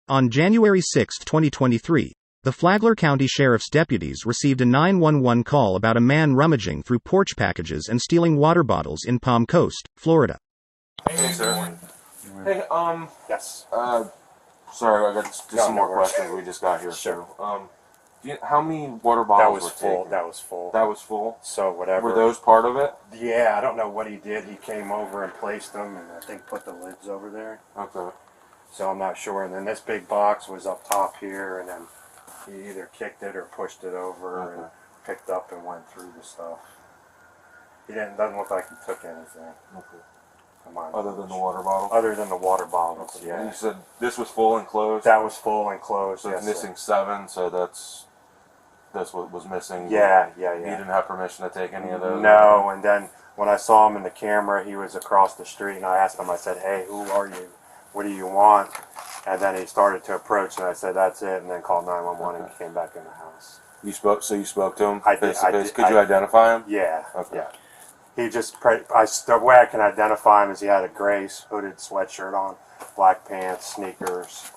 On January 6, 2023, the Flagler County Sheriff's deputies received a 911 call about a man rummaging through porch packages and stealing water bottles in Palm Coast, Florida. Hey, sir. Hey, Yes. sorry, I got just some more questions we just got here. Sure. So, how many water bottles were taken? That was full. That was full? So whatever. Were those part of it? Yeah, I don't know what he did. He came over and placed them, and I think put the lids over there. Okay. So I'm not sure. And then this big box was up top here, and then he either kicked it or pushed it over and picked up and went through the stuff. Doesn't look like he took anything. Okay. Other than the water bottle? Other than the water bottles, Okay. yeah. You said this was full and closed? That was full and closed, So yes, it's missing 7, so that's what was missing? Yeah. You didn't have permission to take any of those? No, and then when I saw him in the camera, he was across the street, and I asked him, I said, hey, who are you? What do you want? And then he started to approach, and I said, that's it, and then called 911 and came back in the house. You spoke to him I face did, to face? Could you identify him? Yeah. Okay. Yeah. He just, the way I can identify him is he had a gray hooded sweatshirt on, black pants, sneakers,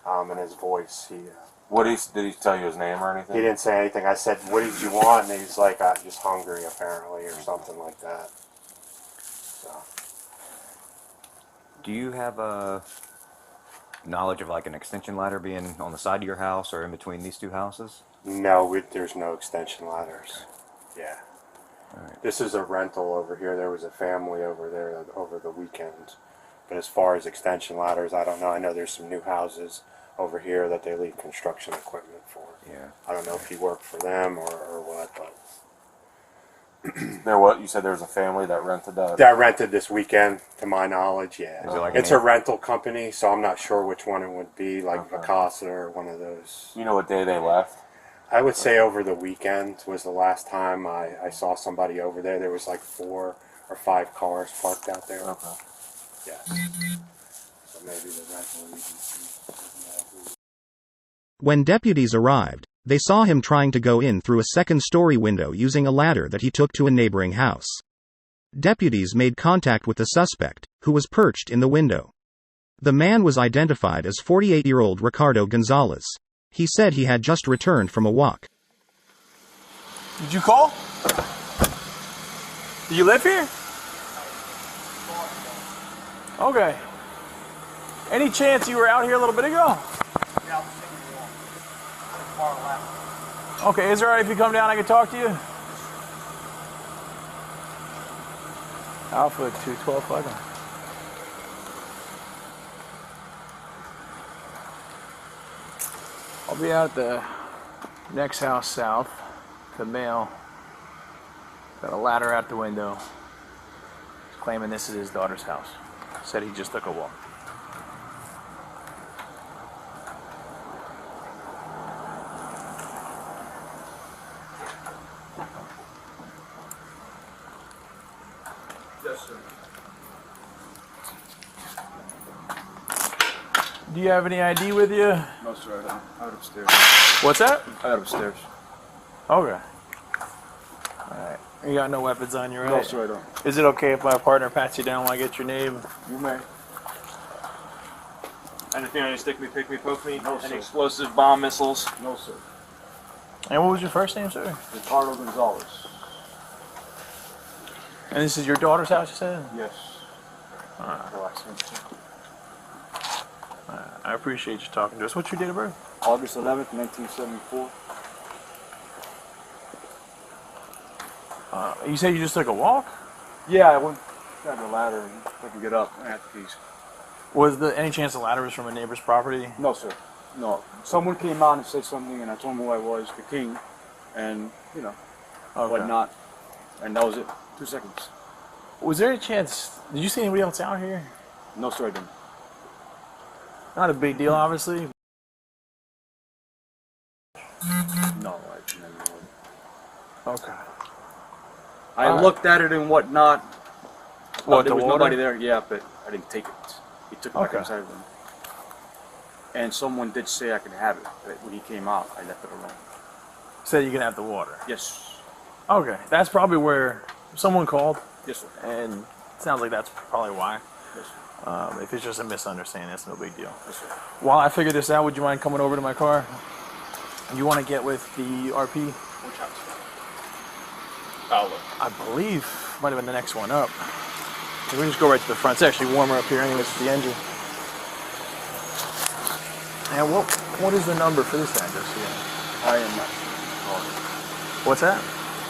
and his voice. Did he tell you his name or anything? He didn't say anything. I said, what did you want? And he's like, I'm just hungry, apparently, or something like that. So. Do you have a knowledge of like an extension ladder being on the side of your house or in between these two houses? No, there's no extension ladders. Yeah. All right. This is a rental over here. There was a family over there over the weekend. But as far as extension ladders, I don't know. I know there's some new houses over here that they leave construction equipment for. Yeah. I don't know if he worked for them or what, but You said there was a family that rented that? that rented this weekend, to my knowledge, yeah. Is it like it's a rental company, so I'm not sure which one it would be, like Vacasa or one of those. You know what day they left? I would say over the weekend was the last time I saw somebody over there. There was like 4 or 5 cars parked out there. Okay. Yeah. So maybe the rental agency. When deputies arrived, they saw him trying to go in through a second-story window using a ladder that he took to a neighboring house. Deputies made contact with the suspect, who was perched in the window. The man was identified as 48-year-old Ricardo Gonzalez. He said he had just returned from a walk. Did you call? Do you live here? Okay. Any chance you were out here a little bit ago? Yeah, far left. Okay, is it alright if you come down, I can talk to you? Alpha 212 Flagler. I'll be out at the next house south. The male got a ladder out the window. He's claiming this is his daughter's house. Said he just took a walk. Yes, sir. Do you have any ID with you? No, sir, I don't. I went upstairs. What's that? I got upstairs. Okay. Alright. You got no weapons on you, right? No, sir, I don't. Is it okay if my partner pats you down while I get your name? You may. Anything on your stick me, pick me, poke me? No, Any sir. explosive bomb missiles? No, sir. And what was your first name, sir? Ricardo Gonzalez. And this is your daughter's house, you said? Yes. Alright. I appreciate you talking to us. What's your date of birth? August 11th, 1974. You said you just took a walk? Yeah, I went, got the ladder and I could get up at peace. Was there any chance the ladder was from a neighbor's property? No, sir. No. Someone came out and said something, and I told them who I was, the king, and, you know, whatnot. And that was it. 2 seconds. Was there a chance, did you see anybody else out here? No, sir, I didn't. Not a big deal, obviously. No, I didn't. Okay. I looked at it and whatnot. What, there the was water? nobody there, yeah, but I didn't take it. He took it back Okay. inside of them. And someone did say I could have it, but when he came out, I left it alone. Said you can have the water. Yes. Okay. That's probably where someone called, Yes, sir. and it sounds like that's probably why. Yes, If it's just a misunderstanding, that's no big deal. While I figure this out, would you mind coming over to my car? You want to get with the RP? Which house? Fowler. I believe might have been the next one up. We just go right to the front. It's actually warmer up here anyways with the engine. And what is the number for this address here? I am not sure. What's that?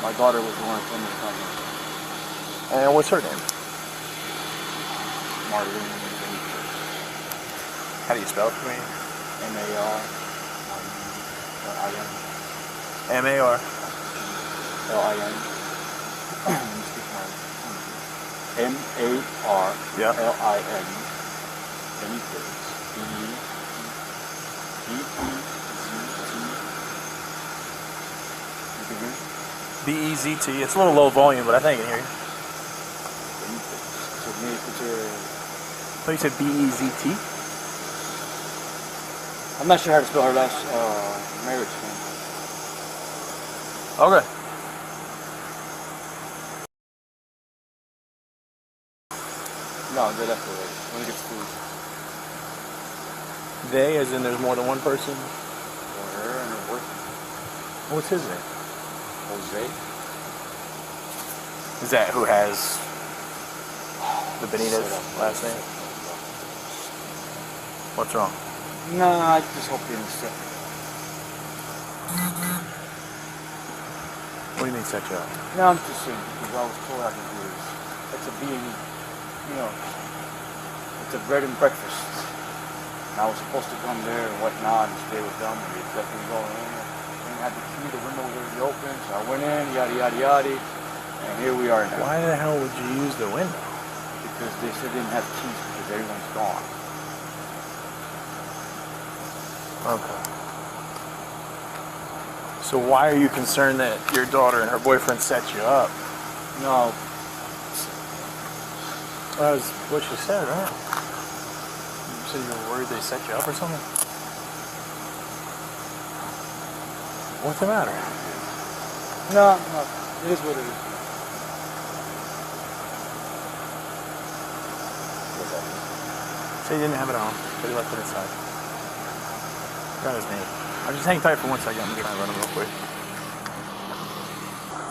My daughter was the one who told me to come here. And what's her name? Marlene. How do you spell it for me? M-A-R. L-I-N. M-A-R. L-I-N. M-A-R. Yeah. L-I-N. Benitez. B-E-Z-T. B-E-Z-T. It's a little low volume, but I think I can hear you. So you said B-E-Z-T? I'm not sure how to spell her last marriage name. Okay. No, they left already. When we get food. They, as in there's more than one person? For her and her boyfriend. What's his name? Jose. Is that who has the Benitez last name? What's wrong? No, I just hope they didn't set me. What do you mean set you up? No, I'm just saying, because I was told I could do this. It's a being, you know, it's a bread and breakfast. And I was supposed to come there and whatnot and stay with them, and they let me go in. And I had the key, the window was already open, so I went in, yada, yada, yada. And here we are now. Why the hell would you use the window? Because they said they didn't have keys because everyone's gone. Okay. So why are you concerned that your daughter and her boyfriend set you up? No. That was what she said, right? You said you were worried they set you up or something? What's the matter? No, it is what it is. So you didn't have it on, but you left it inside. Got his name. I'll just hang tight for 1 second. I'm gonna run him real quick.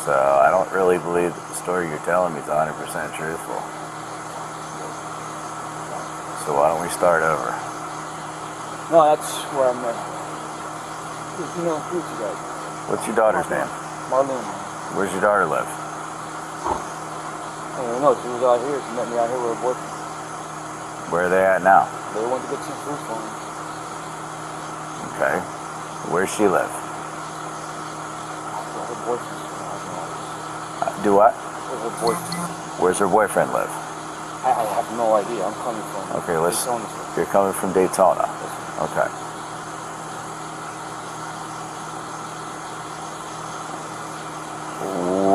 So I don't really believe that the story you're telling me is 100% truthful. So why don't we start over? No, that's where I'm at. You know, who's you guys? What's your daughter's name? Marlene. Where's your daughter live? I don't know, she was out here. She met me out here with her boyfriend. Where are they at now? They went to get some food for me. Okay. Where's she live? Her boyfriend. Do what? Her boyfriend. Where's her boyfriend live? I have no idea. I'm coming from. Okay, listen. Daytona. You're coming from Daytona. Okay.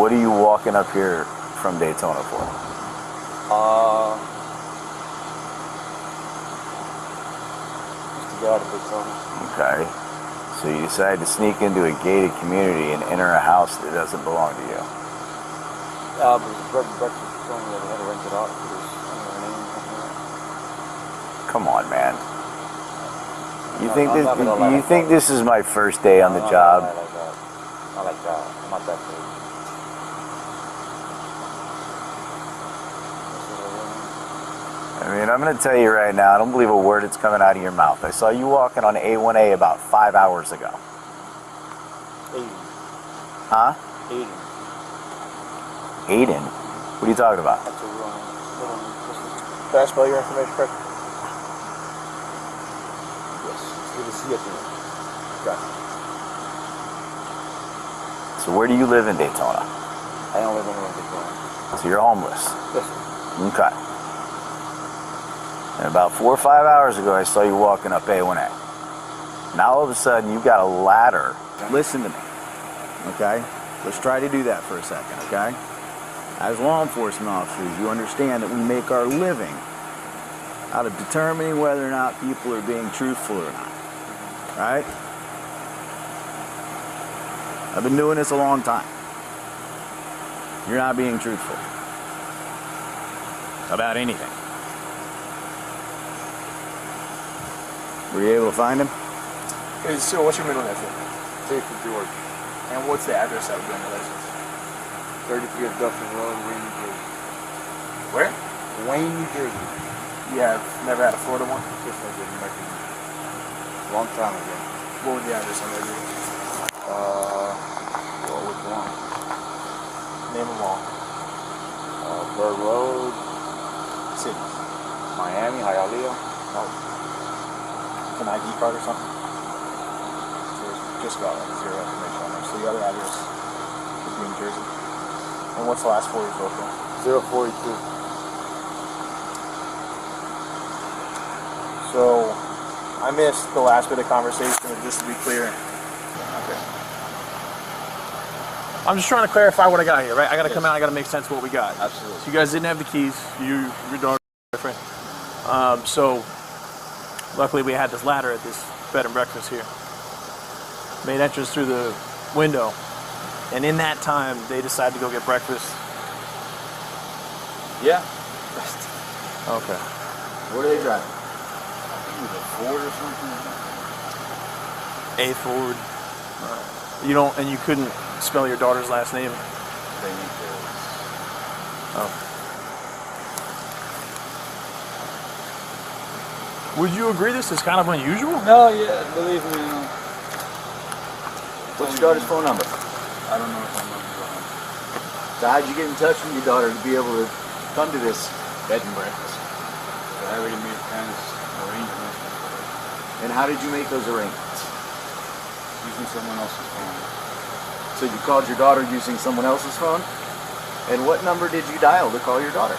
What are you walking up here from Daytona for? Just to get out of Daytona. Okay. So you decided to sneak into a gated community and enter a house that doesn't belong to you. But it was a bread and breakfast. She told me that they had to rent it out because her name. Come on, man. You I'm not think this is my first day on the job? Not like that. Not like that. I'm not that big. I mean, I'm going to tell you right now, I don't believe a word that's coming out of your mouth. I saw you walking on A1A about 5 hours ago. 80. Huh? 80. Aiden? What are you talking about? That's a real name. Can I spell your information correctly? Yes. With a C at the end. Gotcha. So where do you live in Daytona? I don't live anywhere in Daytona. So you're homeless. Yes, sir. Okay. And about 4 or 5 hours ago, I saw you walking up A1A. Now all of a sudden, you've got a ladder. Listen to me, okay? Let's try to do that for a second, okay? As law enforcement officers, you understand that we make our living out of determining whether or not people are being truthful or not, right? I've been doing this a long time. You're not being truthful about anything. Were you able to find him? Hey, so what's your middle name? Jason George. And what's the address that would be on your license? 33 of Dufferin Road, Wayne, New Jersey. Where? Wayne, New Jersey. You have never had a Florida one? Just like in American. Long time ago. What was the address on there? Well, which one? Name them all. Burg Road, Cities. Miami, Hialeah. An ID card or something? So just got like zero information on there. So the other address would be in Jersey. And what's the last 4 of your social? 042. So I missed the last bit of conversation, but just to be clear. Okay. I'm just trying to clarify what I got here, right? I got to come out, I got to make sense of what we got. Absolutely. So you guys didn't have the keys, your daughter, boyfriend. So luckily we had this ladder at this bed and breakfast here. Made entrance through the window. And in that time, they decided to go get breakfast. Yeah. Okay. What are they driving? It was a Ford or something. A Ford. You don't, and you couldn't spell your daughter's last name. Oh. Would you agree this is kind of unusual? No, yeah, believe me. What's your daughter's phone number? I don't know if I'm on. So how'd you get in touch with your daughter to be able to come to this bed and breakfast? I already made plans, arrangements. And how did you make those arrangements? Using someone else's phone. So you called your daughter using someone else's phone? And what number did you dial to call your daughter?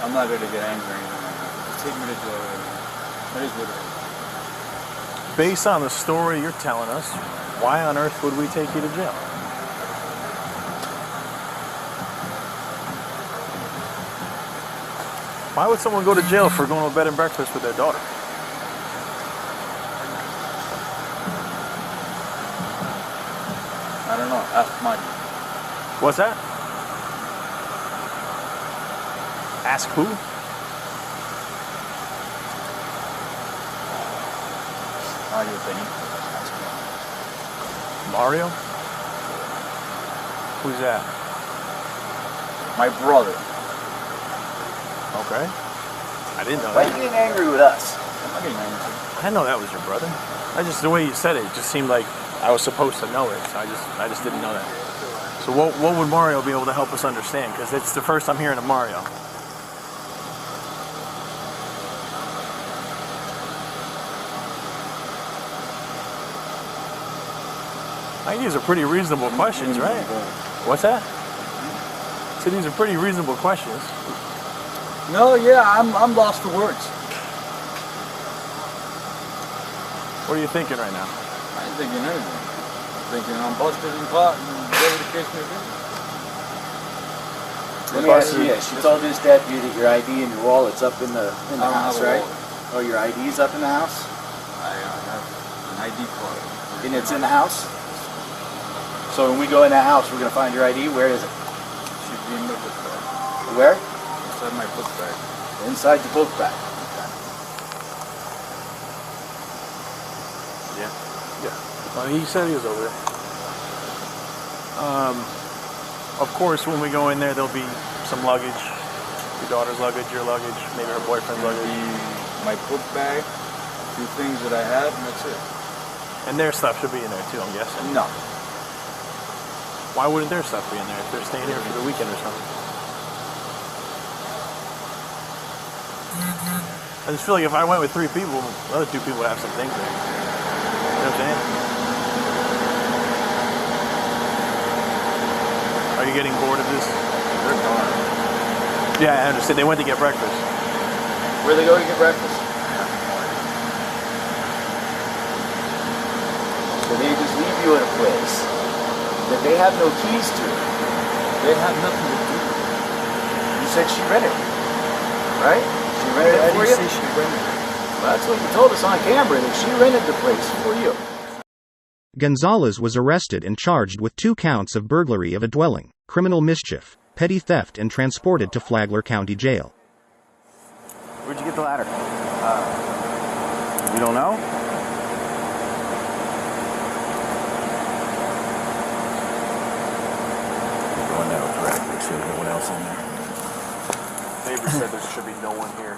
I'm not going to get angry or anything like that. Just take me to jail right now. That is what it is. Based on the story you're telling us, why on earth would we take you to jail? Why would someone go to jail for going to a bed and breakfast with their daughter? I don't know. Ask Mike. What's that? Ask who? How do you think? Mario? Who's that? My brother. Okay. I didn't know Why are that. you getting angry with us? I'm not getting angry. I didn't know that was your brother. I just, the way you said it, it just seemed like I was supposed to know it. So I just didn't know that. So what would Mario be able to help us understand? Because it's the first I'm hearing of Mario. I think these are pretty reasonable questions, right? What's that? So these are pretty reasonable questions. No, yeah, I'm lost for words. What are you thinking right now? I ain't thinking anything. I'm thinking I'm busted and caught and whatever the case may be. Let me ask you this. You told this deputy that your ID and your wallet's up in the I don't house, have a right? wallet. Oh, your ID's up in the house? I have an ID card. And it's in the house? So when we go in that house, we're going to find your ID. Where is it? Should be in my book bag. Where? Inside my book bag. Inside the book bag. Yeah. Well, he said he was over there. Of course, when we go in there, there'll be some luggage. Your daughter's luggage, your luggage, maybe her boyfriend's luggage. My book bag, two things that I have, and that's it. And their stuff should be in there too, I'm guessing. No. Why wouldn't their stuff be in there if they're staying here for the weekend or something? I just feel like if I went with 3 people, the other 2 people would have some things there. You know what I'm saying? Are you getting bored of this? They're gone. Yeah, I understand. They went to get breakfast. Where they go to get breakfast? So they just leave you in a place that they have no keys to. They have nothing to do. You said she rented it, right? She rented it for you? Say she rented it. Well, that's what you told us on camera, that she rented the place for you. Gonzalez was arrested and charged with 2 counts of burglary of a dwelling, criminal mischief, petty theft, and transported to Flagler County Jail. the ladder? You don't know? Going that way correct. Make sure there's no one else in there. Neighbor said there should be no one here.